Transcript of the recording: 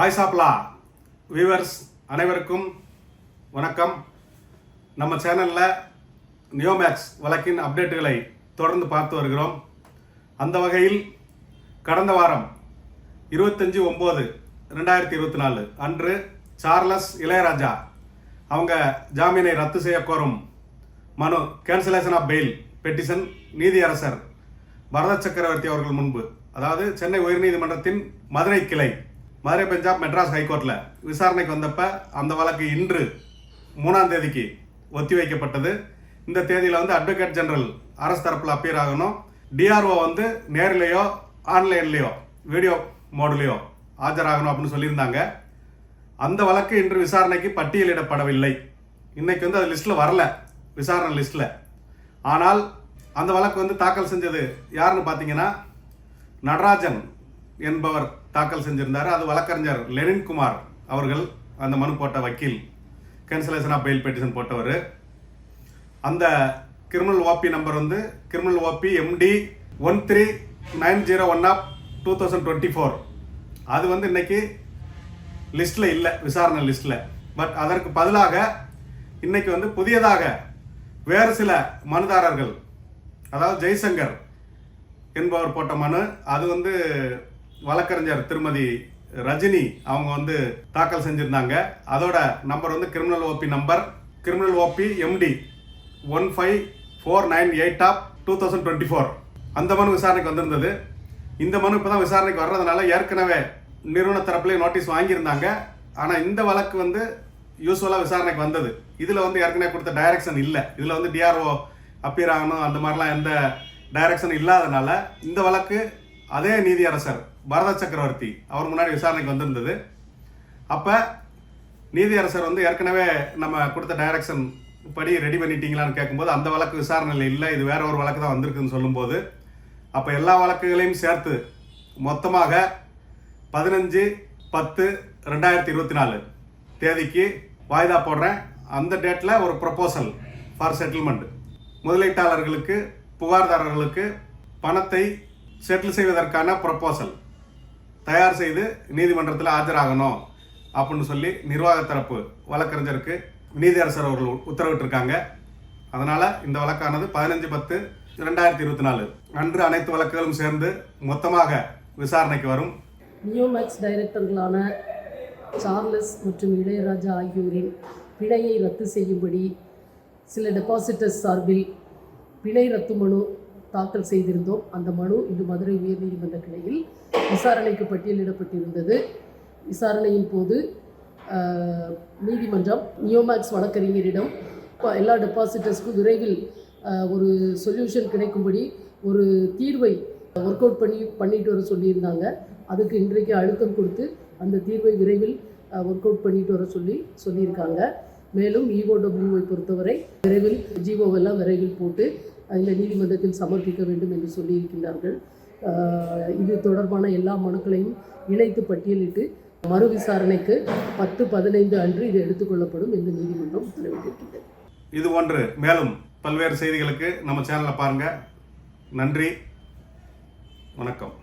Voice of law viewers அனைவருக்கும் வணக்கம். நம்ம சேனலில் நியோமேக்ஸ் வழக்கின் அப்டேட்டுகளை தொடர்ந்து பார்த்து வருகிறோம். அந்த வகையில் கடந்த வாரம் 25/9/2024 அன்று சார்லஸ் இளையராஜா அவங்க ஜாமீனை ரத்து செய்ய கோரும் மனு கேன்சலேஷன் ஆஃப் பெயில் பெட்டிஷன் நீதியரசர் பரத சக்கரவர்த்தி அவர்கள் முன்பு, அதாவது சென்னை உயர்நீதிமன்றத்தின் மதுரை கிளை, மதுரை பஞ்சாப் மெட்ராஸ் ஹைகோர்ட்டில் விசாரணைக்கு வந்தப்ப அந்த வழக்கு இன்று 3ஆம் தேதிக்கு ஒத்தி வைக்கப்பட்டது. இந்த தேதியில் அட்வொகேட் ஜெனரல் அரசு தரப்பில் அப்பியர் ஆகணும். டிஆர்ஓ நேரிலேயோ ஆன்லைன்லேயோ வீடியோ மோட்லேயோ ஆஜராகணும் அப்படின்னு சொல்லியிருந்தாங்க. அந்த வழக்கு இன்று விசாரணைக்கு பட்டியலிடப்படவில்லை. இன்னைக்கு அது லிஸ்ட்டில் வரல, விசாரணை லிஸ்ட்டில். ஆனால் அந்த வழக்கு தாக்கல் செஞ்சது யாருன்னு பார்த்தீங்கன்னா நடராஜன் என்பவர் தாக்கல் செஞ்சிருந்தார். அது வழக்கறிஞர் லெனின்குமார் அவர்கள், அந்த மனு போட்ட வக்கீல், கேன்சலேஷன் ஆஃப் பெயில் பெட்டிஷன் போட்டவர். அந்த criminal OP number criminal OP MD 13901/2024. அது இன்னைக்கு லிஸ்ட்டில் இல்லை, விசாரணை லிஸ்ட்டில். பட் அதற்கு பதிலாக இன்னைக்கு புதியதாக வேறு சில மனுதாரர்கள், அதாவது ஜெய்சங்கர் என்பவர் போட்ட மனு, அது வழக்கறிஞர் திருமதி ரஜினி அவங்க தாக்கல் செஞ்சிருந்தாங்க. அதோட number criminal OP number criminal OP MD 15498/2024. அந்த மனு விசாரணைக்கு வந்திருந்தது. இந்த மனு இப்போ தான் விசாரணைக்கு வர்றதுனால ஏற்கனவே நிறுவன தரப்புலேயே நோட்டீஸ் வாங்கியிருந்தாங்க. ஆனால் இந்த வழக்கு யூஸ்வலாக விசாரணைக்கு வந்தது. இதில் ஏற்கனவே கொடுத்த டைரக்ஷன் இல்லை. இதில் டிஆர்ஓ அப்பியர் ஆகணும், அந்த மாதிரிலாம் எந்த டைரக்ஷன் இல்லாதனால இந்த வழக்கு அதே நீதியரசர் பரத சக்கரவர்த்தி அவர் முன்னாடி விசாரணைக்கு வந்திருந்தது. அப்போ நீதியரசர் ஏற்கனவே நம்ம கொடுத்த டைரக்ஷன் படி ரெடி பண்ணிட்டீங்களான்னு கேட்கும்போது அந்த வழக்கு விசாரணையில் இல்லை, இது வேற ஒரு வழக்கு தான் வந்திருக்குன்னு சொல்லும்போது, அப்போ எல்லா வழக்குகளையும் சேர்த்து மொத்தமாக 15/10/2024 தேதிக்கு வாய்தா போடுறேன். அந்த டேட்டில் ஒரு ப்ரொபோசல் ஃபார் செட்டில்மெண்ட், முதலீட்டாளர்களுக்கு புகார்தாரர்களுக்கு பணத்தை செட்டில் செய்வதற்கான ப்ரொபோசல் தயார் செய்து நீதிமன்றத்தில் ஆஜராகணும் அப்படின்னு சொல்லி நிர்வாக தரப்பு வழக்கறிஞருக்கு நீதியரசர் அவர்கள் உத்தரவிட்டிருக்காங்க. அதனால் இந்த வழக்கானது 15/10/2024 அன்று அனைத்து வழக்குகளும் சேர்ந்து மொத்தமாக விசாரணைக்கு வரும். நியோமேக்ஸ் டைரக்டர்களான சார்லஸ் மற்றும் இளையராஜா ஆகியோரின் பிணையை ரத்து செய்யும்படி சில டெபாசிட்டர்ஸ் சார்பில் பிணை ரத்து மனு தாக்கல் செய்திருந்தோம். அந்த மனு இன்று மதுரை உயர்நீதிமன்ற கிளையில் விசாரணைக்கு பட்டியலிடப்பட்டிருந்தது. விசாரணையின் போது நீதிமன்றம் நியோமேக்ஸ் வழக்கறிஞரிடம் எல்லா டெபாசிட்டர்ஸ்க்கும் விரைவில் ஒரு சொல்யூஷன் கிடைக்கும்படி ஒரு தீர்வை ஒர்க் அவுட் பண்ணிட்டு வர சொல்லியிருந்தாங்க. அதுக்கு இன்றைக்கு அழுத்தம் கொடுத்து அந்த தீர்வை விரைவில் ஒர்க் அவுட் பண்ணிட்டு வர சொல்லியிருக்காங்க. மேலும் EOWவை பொறுத்தவரை விரைவில் ஜிஓவெல்லாம் விரைவில் போட்டு இந்த நீதிமன்றத்தில் சமர்ப்பிக்க வேண்டும் என்று சொல்லியிருக்கிறார்கள். இது தொடர்பான எல்லா மனுக்களையும் இணைத்து பட்டியலிட்டு மறு விசாரணைக்கு 10/15 அன்று இது எடுத்துக்கொள்ளப்படும் என்று நீதிமன்றம் உத்தரவிட்டிருக்கிறது. இது போன்று மேலும் பல்வேறு செய்திகளுக்கு நம்ம சேனலை பாருங்க. நன்றி, வணக்கம்.